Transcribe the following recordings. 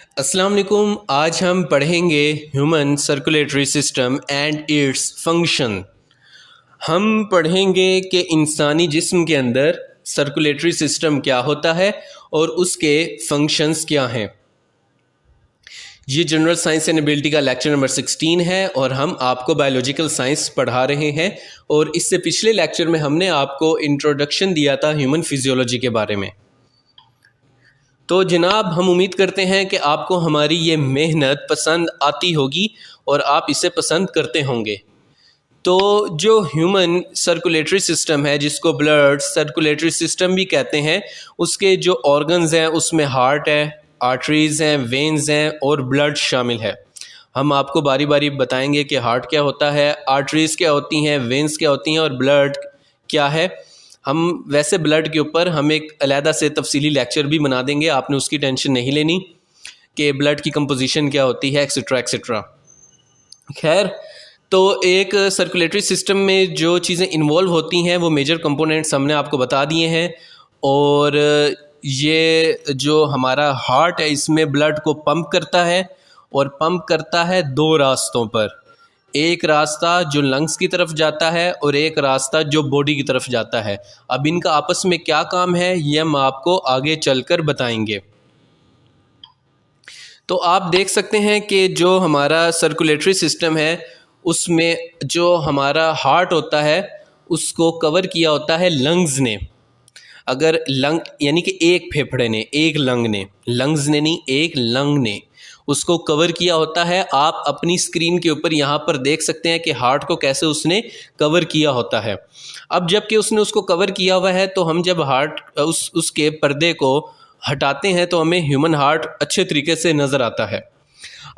अस्सलाम वालेकुम। आज हम पढ़ेंगे human circulatory system and its function. हम पढ़ेंगे कि इंसानी जिस्म के अंदर सर्कुलेटरी सिस्टम क्या होता है और उसके फंक्शंस क्या हैं। ये जनरल साइंस एंड एबिलिटी का लेक्चर नंबर 16 है और हम आपको बायोलॉजिकल साइंस पढ़ा रहे हैं। और इससे पिछले लेक्चर में हमने आपको इंट्रोडक्शन दिया था ह्यूमन फिजियोलॉजी के बारे में। तो जनाब, हम उम्मीद करते हैं कि आपको हमारी ये मेहनत पसंद आती होगी और आप इसे पसंद करते होंगे। तो जो ह्यूमन सर्कुलेटरी सिस्टम है, जिसको ब्लड सर्कुलेटरी सिस्टम भी कहते हैं, उसके जो ऑर्गन्स हैं उसमें हार्ट है, आर्टरीज़ हैं, वेन्स हैं और ब्लड शामिल है। हम आपको बारी बारी बताएंगे कि हार्ट क्या होता है, आर्टरीज़ क्या होती हैं, वेन्स क्या होती हैं और ब्लड क्या है। हम वैसे ब्लड के ऊपर हम एक अलहदा से तफसीली लेक्चर भी बना देंगे, आपने उसकी टेंशन नहीं लेनी कि ब्लड की कंपोजिशन क्या होती है, एक्सेट्रा एक्सेट्रा। खैर, तो एक सर्कुलेटरी सिस्टम में जो चीज़ें इन्वॉल्व होती हैं वो मेजर कंपोनेंट्स हमने आपको बता दिए हैं। और ये जो हमारा हार्ट है इसमें ब्लड को पंप करता है, और पंप करता है दो रास्तों पर। एक रास्ता जो लंग्स की तरफ जाता है और एक रास्ता जो बॉडी की तरफ जाता है। अब इनका आपस में क्या काम है ये हम आपको आगे चलकर बताएंगे। तो आप देख सकते हैं कि जो हमारा सर्कुलेटरी सिस्टम है उसमें जो हमारा हार्ट होता है उसको कवर किया होता है लंग्स ने। अगर लंग यानी कि एक फेफड़े ने, एक लंग ने, लंग्स ने नहीं, एक लंग ने उसको कवर किया होता है। आप अपनी स्क्रीन के ऊपर यहाँ पर देख सकते हैं कि हार्ट को कैसे उसने कवर किया होता है। अब जबकि उसने उसको कवर किया हुआ है तो हम जब हार्ट उसके पर्दे को हटाते हैं तो हमें ह्यूमन हार्ट अच्छे तरीके से नज़र आता है।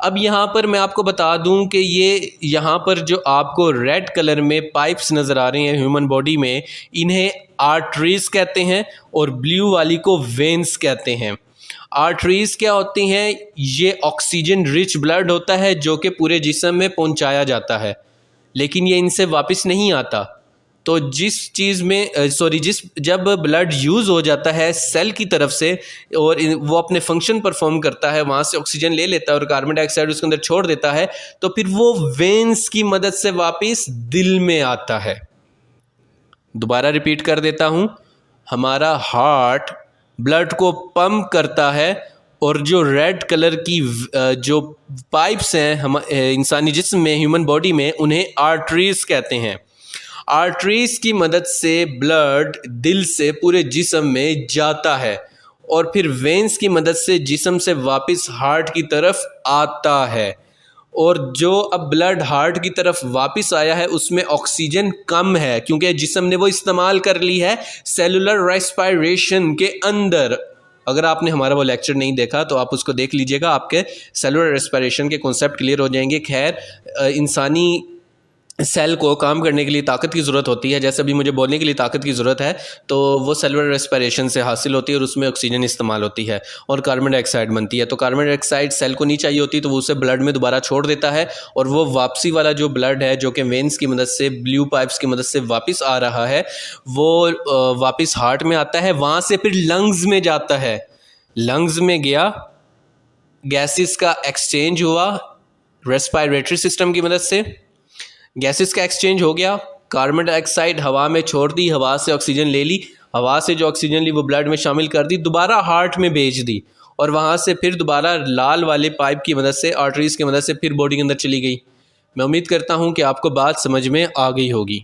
अब यहाँ पर मैं आपको बता दूं कि ये यहाँ पर जो आपको रेड कलर में पाइप्स नज़र आ रही हैं ह्यूमन बॉडी में, इन्हें आर्टरीज़ कहते हैं और ब्लू वाली को वेन्स कहते हैं। आर्टरीज़ क्या होती हैं? ये ऑक्सीजन रिच ब्लड होता है जो कि पूरे जिस्म में पहुँचाया जाता है, लेकिन ये इनसे वापस नहीं आता। तो जिस चीज़ में जब ब्लड यूज़ हो जाता है सेल की तरफ से और वो अपने फंक्शन परफॉर्म करता है, वहाँ से ऑक्सीजन ले लेता है और कार्बन डाइऑक्साइड उसके अंदर छोड़ देता है, तो फिर वो वेन्स की मदद से वापस दिल में आता है। दोबारा रिपीट कर देता हूँ, हमारा हार्ट ब्लड को पंप करता है और जो रेड कलर की जो पाइप्स हैं हम इंसानी जिस्म में, ह्यूमन बॉडी में, उन्हें आर्टरीज कहते हैं। आर्टरीज की मदद से ब्लड दिल से पूरे जिस्म में जाता है और फिर वेन्स की मदद से जिस्म से वापस हार्ट की तरफ आता है। और जो अब ब्लड हार्ट की तरफ वापस आया है उसमें ऑक्सीजन कम है क्योंकि जिस्म ने वो इस्तेमाल कर ली है सेलुलर रेस्पिरेशन के अंदर। अगर आपने हमारा वो लेक्चर नहीं देखा तो आप उसको देख लीजिएगा, आपके सेलुलर रेस्पिरेशन के कॉन्सेप्ट क्लियर हो जाएंगे। खैर, इंसानी सेल को काम करने के लिए ताकत की ज़रूरत होती है, जैसे अभी मुझे बोलने के लिए ताकत की ज़रूरत है, तो वो सेलुलर रेस्पिरेशन से हासिल होती है और उसमें ऑक्सीजन इस्तेमाल होती है और कार्बन डाइऑक्साइड बनती है। तो कार्बन डाइऑक्साइड सेल को नहीं चाहिए होती तो वो उसे ब्लड में दोबारा छोड़ देता है और वो वापसी वाला जो ब्लड है जो कि वेन्स की मदद से, ब्लू पाइप्स की मदद से वापस आ रहा है, वो वापस हार्ट में आता है, वहाँ से फिर लंग्स में जाता है। लंग्स में गया, गैसेस का एक्सचेंज हुआ रेस्पिरेटरी सिस्टम की मदद से, गैसेस का एक्सचेंज हो गया, कार्बन डाइऑक्साइड हवा में छोड़ दी, हवा से ऑक्सीजन ले ली, हवा से जो ऑक्सीजन ली वो ब्लड में शामिल कर दी, दोबारा हार्ट में भेज दी और वहाँ से फिर दोबारा लाल वाले पाइप की मदद से, आर्टरीज की मदद से फिर बॉडी के अंदर चली गई। मैं उम्मीद करता हूँ कि आपको बात समझ में आ गई होगी।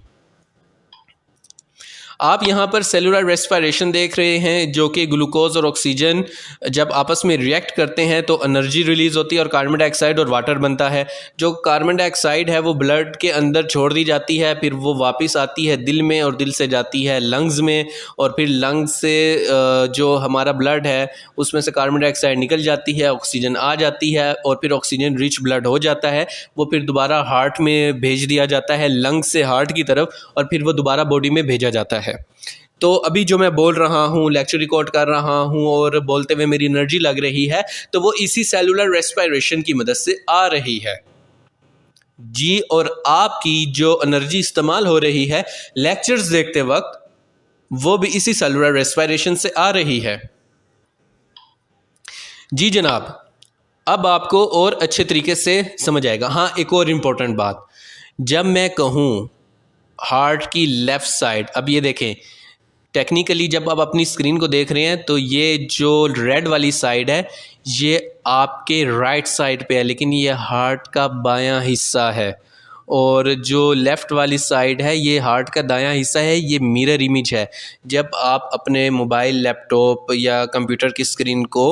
आप यहाँ पर सेलुलर रेस्पिरेशन देख रहे हैं जो कि ग्लूकोज और ऑक्सीजन जब आपस में रिएक्ट करते हैं तो एनर्जी रिलीज़ होती है और कार्बन डाइऑक्साइड और वाटर बनता है। जो कार्बन डाइऑक्साइड है वो ब्लड के अंदर छोड़ दी जाती है, फिर वो वापस आती है दिल में और दिल से जाती है लंग्स में, और फिर लंग्स से जो हमारा ब्लड है उसमें से कार्बन डाइऑक्साइड निकल जाती है, ऑक्सीजन आ जाती है और फिर ऑक्सीजन रिच ब्लड हो जाता है। वो फिर दोबारा हार्ट में भेज दिया जाता है, लंग्स से हार्ट की तरफ, और फिर वो दोबारा बॉडी में भेजा जाता है। तो अभी जो मैं बोल रहा हूँ, लेक्चर रिकॉर्ड कर रहा हूँ और बोलते हुए मेरी एनर्जी लग रही है, तो वो इसी सेलुलर रेस्पिरेशन की मदद से आ रही है जी। और आपकी जो एनर्जी इस्तेमाल हो रही है लेक्चर्स देखते वक्त, वो भी इसी सेलुलर रेस्पिरेशन से आ रही है जी जनाब। अब आपको और अच्छे तरीके से समझ आएगा। हाँ, एक और इम्पोर्टेंट बात, जब मैं कहूँ हार्ट की लेफ़्ट साइड, अब ये देखें टेक्निकली जब आप अपनी स्क्रीन को देख रहे हैं तो ये जो रेड वाली साइड है ये आपके राइट साइड पे है, लेकिन ये हार्ट का बायां हिस्सा है। और जो लेफ़्ट वाली साइड है ये हार्ट का दायां हिस्सा है, ये मिरर इमेज है। जब आप अपने मोबाइल, लैपटॉप या कंप्यूटर की स्क्रीन को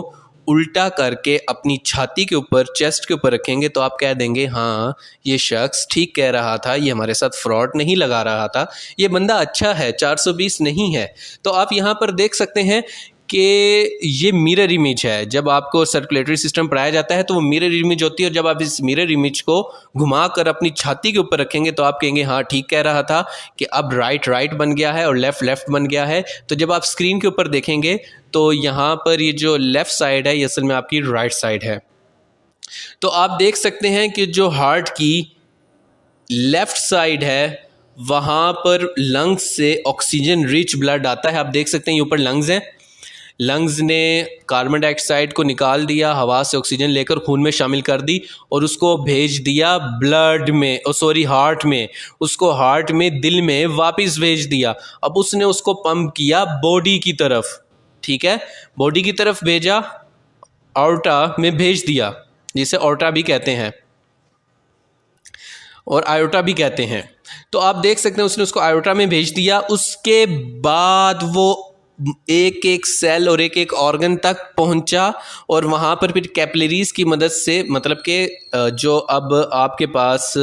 उल्टा करके अपनी छाती के ऊपर, चेस्ट के ऊपर रखेंगे तो आप कह देंगे हाँ ये शख्स ठीक कह रहा था, ये हमारे साथ फ्रॉड नहीं लगा रहा था, ये बंदा अच्छा है, 420 नहीं है। तो आप यहाँ पर देख सकते हैं कि ये मिरर इमेज है। जब आपको सर्कुलेटरी सिस्टम पढ़ाया जाता है तो वो मिरर इमेज होती है, और जब आप इस मिरर इमेज को घुमाकर अपनी छाती के ऊपर रखेंगे तो आप कहेंगे हाँ ठीक कह रहा था कि अब राइट राइट बन गया है और लेफ़्ट लेफ़्ट बन गया है। तो जब आप स्क्रीन के ऊपर देखेंगे तो यहाँ पर ये जो लेफ़्ट साइड है ये असल में आपकी राइट साइड है। तो आप देख सकते हैं कि जो हार्ट की लेफ़्ट साइड है वहाँ पर लंग्स से ऑक्सीजन रिच ब्लड आता है। आप देख सकते हैं ये ऊपर लंग्स हैं, लंग्स ने कार्बन डाइऑक्साइड को निकाल दिया, हवा से ऑक्सीजन लेकर खून में शामिल कर दी और उसको भेज दिया ब्लड में, हार्ट में, उसको हार्ट में, दिल में वापस भेज दिया। अब उसने उसको पंप किया बॉडी की तरफ, ठीक है, बॉडी की तरफ भेजा, ऑर्टा में भेज दिया, जिसे ऑर्टा भी कहते हैं और आयोटा भी कहते हैं। तो आप देख सकते हैं उसने उसको आयोटा में भेज दिया। उसके बाद वो एक एक सेल और एक एक ऑर्गन तक पहुंचा और वहाँ पर फिर कैपिलरीज की मदद से, मतलब कि जो अब आपके पास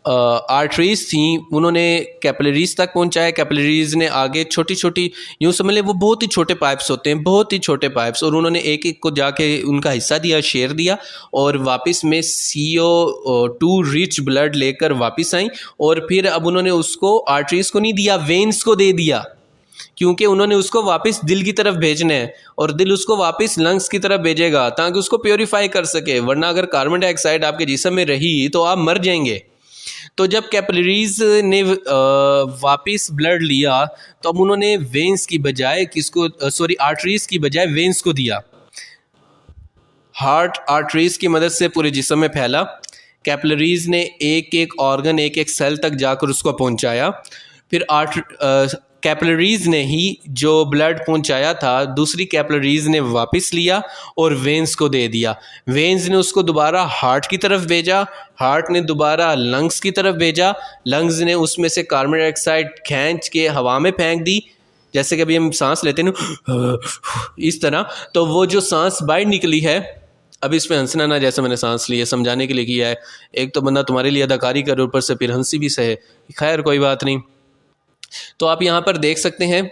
आर्टरीज थी उन्होंने कैपिलरीज तक पहुंचाया, कैपिलरीज ने आगे छोटी छोटी, यूँ समझ लें वो बहुत ही छोटे पाइप्स होते हैं, बहुत ही छोटे पाइप्स, और उन्होंने एक एक को जाके उनका हिस्सा दिया, शेयर दिया, और वापस में CO2 रिच ब्लड लेकर वापस आई। और फिर अब उन्होंने उसको आर्टरीज को नहीं दिया, वेन्स को दे दिया, क्योंकि उन्होंने उसको वापस दिल की तरफ भेजना है और दिल उसको वापस लंग्स की तरफ भेजेगा ताकि उसको प्योरीफाई कर सके, वरना अगर कार्बन डाइऑक्साइड आपके जिस्म में रही तो आप मर जाएंगे। तो जब कैपिलरीज ने वापस ब्लड लिया तो अब उन्होंने वेन्स की बजाय किसको, आर्टरीज की बजाय वेन्स को दिया। हार्ट आर्टरीज की मदद से पूरे जिस्म में फैला, कैपिलरीज ने एक एक ऑर्गन, एक एक सेल तक जाकर उसको पहुंचाया। फिर कैपिलरीज ने ही जो ब्लड पहुंचाया था दूसरी कैपिलरीज ने वापस लिया और वेन्स को दे दिया। वेन्स ने उसको दोबारा हार्ट की तरफ भेजा, हार्ट ने दोबारा लंग्स की तरफ भेजा, लंग्स ने उसमें से कार्बन डाइऑक्साइड खींच के हवा में फेंक दी, जैसे कि अभी हम सांस लेते हैं ना इस तरह। तो वो जो सांस बाहर निकली है, अब इसमें हंसना ना जैसे मैंने सांस ली है, समझाने के लिए किया है। एक तो बंदा तुम्हारे लिए अदाकारी करे, ऊपर से फिर हंसी भी सहे, खैर कोई बात नहीं। तो आप यहाँ पर देख सकते हैं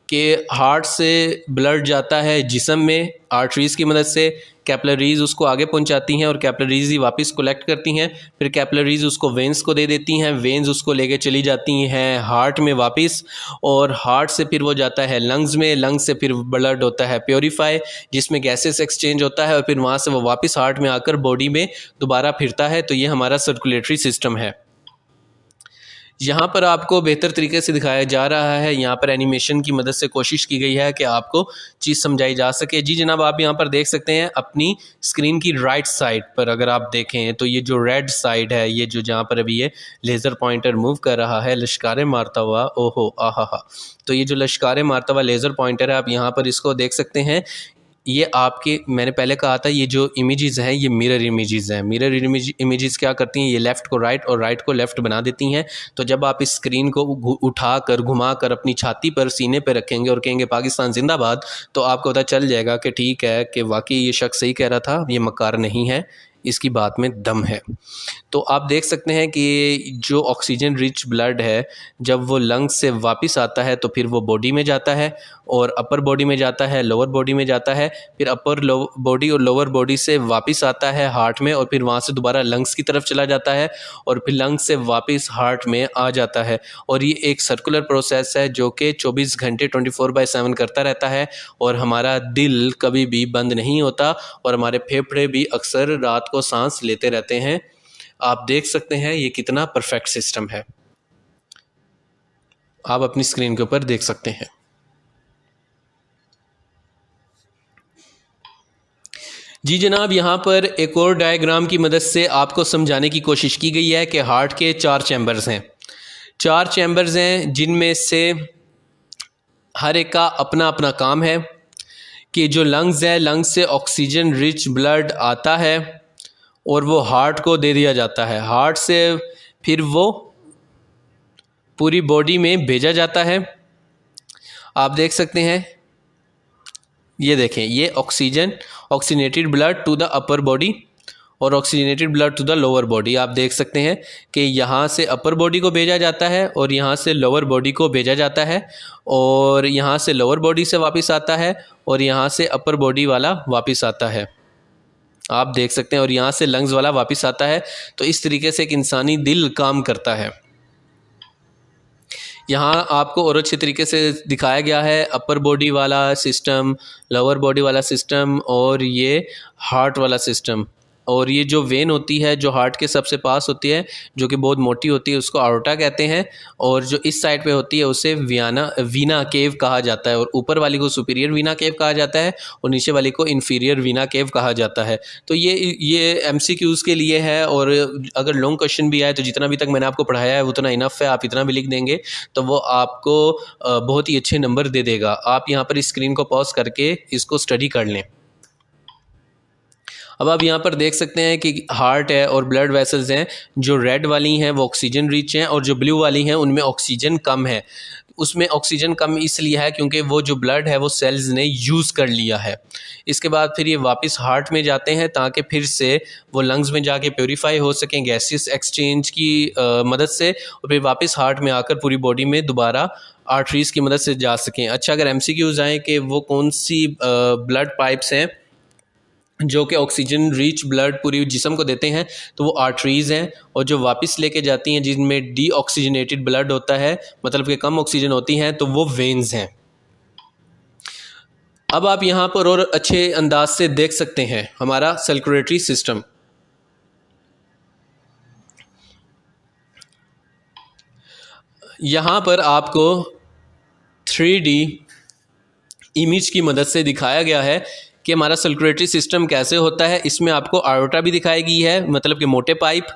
कि हार्ट से ब्लड जाता है जिस्म में आर्टरीज़ की मदद से, कैपिलरीज़ उसको आगे पहुँचाती हैं और कैपिलरीज़ ही वापस कलेक्ट करती हैं, फिर कैपिलरीज़ उसको वेन्स को दे देती हैं, वेन्स उसको लेके चली जाती हैं हार्ट में वापस, और हार्ट से फिर वो जाता है लंग्स में, लंग्स से फिर ब्लड होता है प्योरीफाई जिसमें गैसेस एक्सचेंज होता है और फिर वहाँ से वो वापस हार्ट में आकर बॉडी में दोबारा फिरता है। तो ये हमारा सर्कुलेटरी सिस्टम है। यहाँ पर आपको बेहतर तरीके से दिखाया जा रहा है, यहाँ पर एनिमेशन की मदद से कोशिश की गई है कि आपको चीज़ समझाई जा सके। जी जनाब, आप यहाँ पर देख सकते हैं अपनी स्क्रीन की राइट साइड पर अगर आप देखें तो ये जो रेड साइड है, ये जो जहाँ पर अभी ये लेज़र पॉइंटर मूव कर रहा है, लश्कारे मारता हुआ, ओहो आहा, तो ये जो लश्कारे मारता हुआ लेज़र पॉइंटर है, आप यहाँ पर इसको देख सकते हैं। ये आपके, मैंने पहले कहा था ये जो इमेजेस हैं ये मिरर इमेजेस हैं। मिरर इमेजेस क्या करती हैं, ये लेफ़्ट को राइट और राइट को लेफ़्ट बना देती हैं। तो जब आप इस स्क्रीन को उठाकर घुमाकर अपनी छाती पर, सीने पर रखेंगे और कहेंगे पाकिस्तान जिंदाबाद, तो आपको पता चल जाएगा कि ठीक है कि वाकई ये शख्स सही कह रहा था, ये मकार नहीं है, इसकी बात में दम है। तो आप देख सकते हैं कि जो ऑक्सीजन रिच ब्लड है जब वो लंग्स से वापस आता है तो फिर वो बॉडी में जाता है और अपर बॉडी में जाता है, लोअर बॉडी में जाता है, फिर अपर बॉडी और लोअर बॉडी से वापस आता है हार्ट में और फिर वहाँ से दोबारा लंग्स की तरफ चला जाता है और फिर लंग्स से वापस हार्ट में आ जाता है। और ये एक सर्कुलर प्रोसेस है जो कि 24 घंटे 24/7 करता रहता है और हमारा दिल कभी भी बंद नहीं होता और हमारे फेफड़े भी अक्सर रात को सांस लेते रहते हैं। आप देख सकते हैं ये कितना परफेक्ट सिस्टम है, आप अपनी स्क्रीन के ऊपर देख सकते हैं। जी जनाब, यहाँ पर एक और डायग्राम की मदद से आपको समझाने की कोशिश की गई है कि हार्ट के 4 चैम्बर्स हैं। 4 चैम्बर्स हैं जिनमें से हर एक का अपना अपना काम है कि जो लंग्स है, लंग्स से ऑक्सीजन रिच ब्लड आता है और वो हार्ट को दे दिया जाता है। हार्ट से फिर वो पूरी बॉडी में भेजा जाता है। आप देख सकते हैं, ये देखें, ये oxygenated blood to the upper body और oxygenated blood to the lower body. आप देख सकते हैं कि यहाँ से अपर बॉडी को भेजा जाता है और यहाँ से लोअर बॉडी को भेजा जाता है और यहाँ से लोअर बॉडी से वापस आता है और यहाँ से अपर बॉडी वाला वापस आता है। आप देख सकते हैं, और यहाँ से लंग्स वाला वापस आता है। तो इस तरीके से एक इंसानी दिल काम करता है। यहाँ आपको और अच्छे तरीके से दिखाया गया है अपर बॉडी वाला सिस्टम, लोअर बॉडी वाला सिस्टम और ये हार्ट वाला सिस्टम। और ये जो वेन होती है जो हार्ट के सबसे पास होती है, जो कि बहुत मोटी होती है, उसको आर्टा कहते हैं। और जो इस साइड पे होती है उसे वीना केव कहा जाता है। और ऊपर वाली को सुपीरियर वीना केव कहा जाता है और नीचे वाली को इन्फीरियर वीना केव कहा जाता है। तो ये MCQs के लिए है। और अगर लॉन्ग क्वेश्चन भी आए तो जितना भी तक मैंने आपको पढ़ाया है उतना इनफ है। आप इतना भी लिख देंगे तो वो आपको बहुत ही अच्छे नंबर दे देगा। आप यहाँ पर स्क्रीन को पॉज करके इसको स्टडी कर लें। अब आप यहाँ पर देख सकते हैं कि हार्ट है और ब्लड वेसल्स हैं। जो रेड वाली हैं वो ऑक्सीजन रिच हैं और जो ब्लू वाली हैं उनमें ऑक्सीजन कम है। उसमें ऑक्सीजन कम इसलिए है क्योंकि वो जो ब्लड है वो सेल्स ने यूज़ कर लिया है। इसके बाद फिर ये वापस हार्ट में जाते हैं ताकि फिर से वो लंग्स में जाके प्योरीफाई हो सकें गैसेस एक्सचेंज की मदद से, और फिर वापस हार्ट में आकर पूरी बॉडी में दोबारा आर्टरीज़ की मदद से जा सकें। अच्छा, अगर MCQs आएँ कि वो कौन सी ब्लड पाइप्स हैं जो कि ऑक्सीजन रिच ब्लड पूरी जिस्म को देते हैं, तो वो आर्टरीज़ हैं। और जो वापस लेके जाती हैं जिनमें डीऑक्सीजनेटेड ब्लड होता है, मतलब कि कम ऑक्सीजन होती हैं, तो वो वेन्स हैं। अब आप यहाँ पर और अच्छे अंदाज से देख सकते हैं हमारा सर्कुलेटरी सिस्टम। यहाँ पर आपको 3D इमेज की मदद से दिखाया गया है कि हमारा सर्कुलेटरी सिस्टम कैसे होता है। इसमें आपको आयोटा भी दिखाई गई है, मतलब कि मोटे पाइप,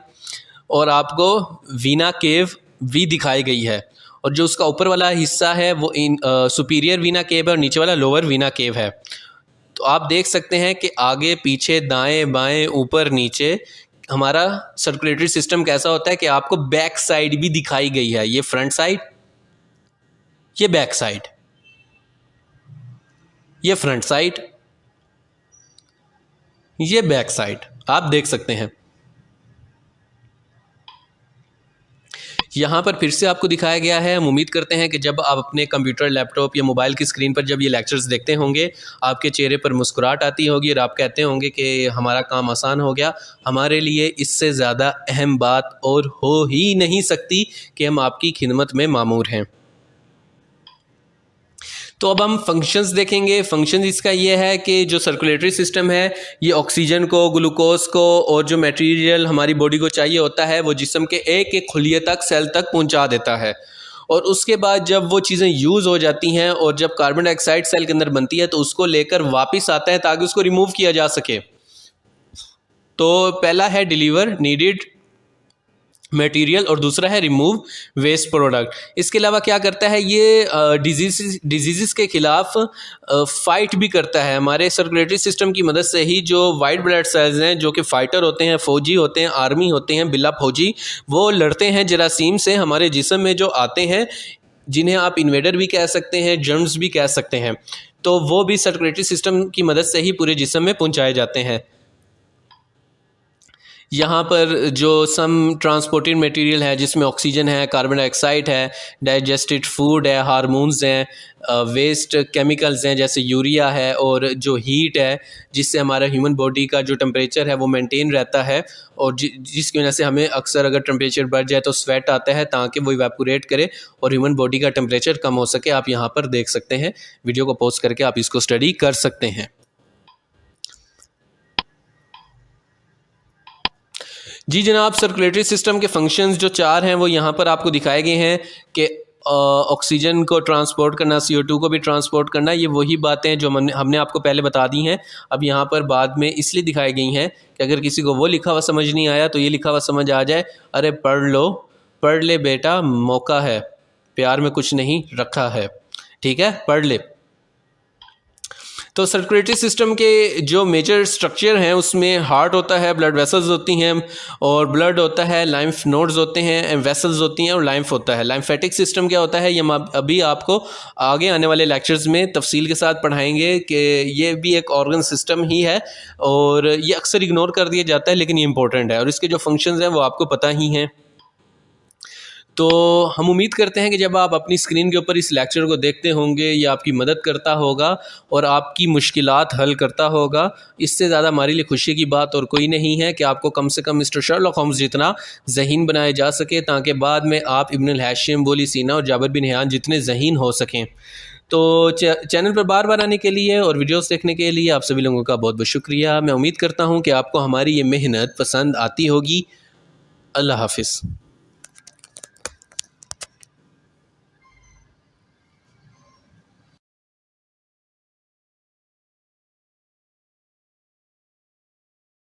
और आपको वीना केव भी दिखाई गई है। और जो उसका ऊपर वाला हिस्सा है वो सुपीरियर वीना केव है और नीचे वाला लोअर वीना केव है। तो आप देख सकते हैं कि आगे पीछे दाएं बाएं ऊपर नीचे हमारा सर्कुलेटरी सिस्टम कैसा होता है कि आपको बैक साइड भी दिखाई गई है। ये फ्रंट साइड, ये बैक साइड, ये फ्रंट साइड, ये बैक साइड, आप देख सकते हैं। यहाँ पर फिर से आपको दिखाया गया है। हम उम्मीद करते हैं कि जब आप अपने कंप्यूटर, लैपटॉप या मोबाइल की स्क्रीन पर जब ये लेक्चर्स देखते होंगे, आपके चेहरे पर मुस्कुराहट आती होगी और आप कहते होंगे कि हमारा काम आसान हो गया। हमारे लिए इससे ज़्यादा अहम बात और हो ही नहीं सकती कि हम आपकी खिदमत में मामूर हैं। तो अब हम फंक्शंस देखेंगे। फंक्शन इसका ये है कि जो सर्कुलेटरी सिस्टम है ये ऑक्सीजन को, ग्लूकोज को और जो मटेरियल हमारी बॉडी को चाहिए होता है वो जिस्म के एक एक खुलिये तक, सेल तक पहुंचा देता है। और उसके बाद जब वो चीज़ें यूज़ हो जाती हैं और जब कार्बन डाइऑक्साइड सेल के अंदर बनती है तो उसको लेकर वापस आता है ताकि उसको रिमूव किया जा सके। तो पहला है डिलीवर नीडेड मटेरियल और दूसरा है रिमूव वेस्ट प्रोडक्ट। इसके अलावा क्या करता है, ये डिजीज़ के ख़िलाफ़ फ़ाइट भी करता है। हमारे सर्कुलेटरी सिस्टम की मदद से ही जो वाइट ब्लड सेल्स हैं, जो कि फ़ाइटर होते हैं, फ़ौजी होते हैं, आर्मी होते हैं, बिल्ला फ़ौजी, वो लड़ते हैं जरासीम से हमारे जिस्म में जो आते हैं, जिन्हें आप इन्वेडर भी कह सकते हैं, जर्म्स भी कह सकते हैं। तो वो भी सर्कुलेटरी सिस्टम की मदद से ही पूरे जिस्म में पहुँचाए जाते हैं। यहाँ पर जो सम ट्रांसपोर्टेड मटेरियल है जिसमें ऑक्सीजन है, कार्बन डाइऑक्साइड है, डाइजेस्टेड फूड है, हार्मोन्स हैं, वेस्ट केमिकल्स हैं जैसे यूरिया है, और जो हीट है जिससे हमारा ह्यूमन बॉडी का जो टेम्परेचर है वो मेंटेन रहता है। और जिसकी वजह से हमें अक्सर अगर टेम्परेचर बढ़ जाए तो स्वेट आता है ताकि वो इवेपोरेट करे और ह्यूमन बॉडी का टेम्परेचर कम हो सके। आप यहाँ पर देख सकते हैं, वीडियो को पॉज करके आप इसको स्टडी कर सकते हैं। जी जनाब, सर्कुलेटरी सिस्टम के फंक्शंस जो 4 हैं वो यहाँ पर आपको दिखाए गए हैं कि ऑक्सीजन को ट्रांसपोर्ट करना, CO2 को भी ट्रांसपोर्ट करना, ये वही बातें हैं जो हमने आपको पहले बता दी हैं। अब यहाँ पर बाद में इसलिए दिखाई गई हैं कि अगर किसी को वो लिखा हुआ समझ नहीं आया तो ये लिखा हुआ समझ आ जाए, अरे पढ़ ले बेटा, मौका है, प्यार में कुछ नहीं रखा है। ठीक है, पढ़ ले। तो सर्कुलेटरी सिस्टम के जो मेजर स्ट्रक्चर हैं उसमें हार्ट होता है, ब्लड वेसल्स होती हैं और ब्लड होता है, लाइम्फ नोड्स होते हैं, वेसल्स होती हैं और लाइम्फ होता है। लाइम्फेटिक सिस्टम क्या होता है ये हम अभी आपको आगे आने वाले लेक्चर्स में तफसील के साथ पढ़ाएंगे कि ये भी एक ऑर्गन सिस्टम ही है और ये अक्सर इग्नोर कर दिया जाता है, लेकिन ये इंपॉर्टेंट है और इसके जो फंक्शंस हैं वो आपको पता ही हैं। तो हम उम्मीद करते हैं कि जब आप अपनी स्क्रीन के ऊपर इस लेक्चर को देखते होंगे ये आपकी मदद करता होगा और आपकी मुश्किलात हल करता होगा। इससे ज़्यादा हमारे लिए खुशी की बात और कोई नहीं है कि आपको कम से कम मिस्टर शर्लॉक होम्स जितना ज़हीन बनाया जा सके, ताकि बाद में आप इब्न अल हाशिम, बोली सीना और जाबिर बिन हैयान जितने ज़हीन हो सकें। तो चैनल पर बार बार आने के लिए और वीडियोस देखने के लिए आप सभी लोगों का बहुत बहुत शुक्रिया। मैं उम्मीद करता हूँ कि आपको हमारी ये मेहनत पसंद आती होगी। अल्लाह हाफिज़।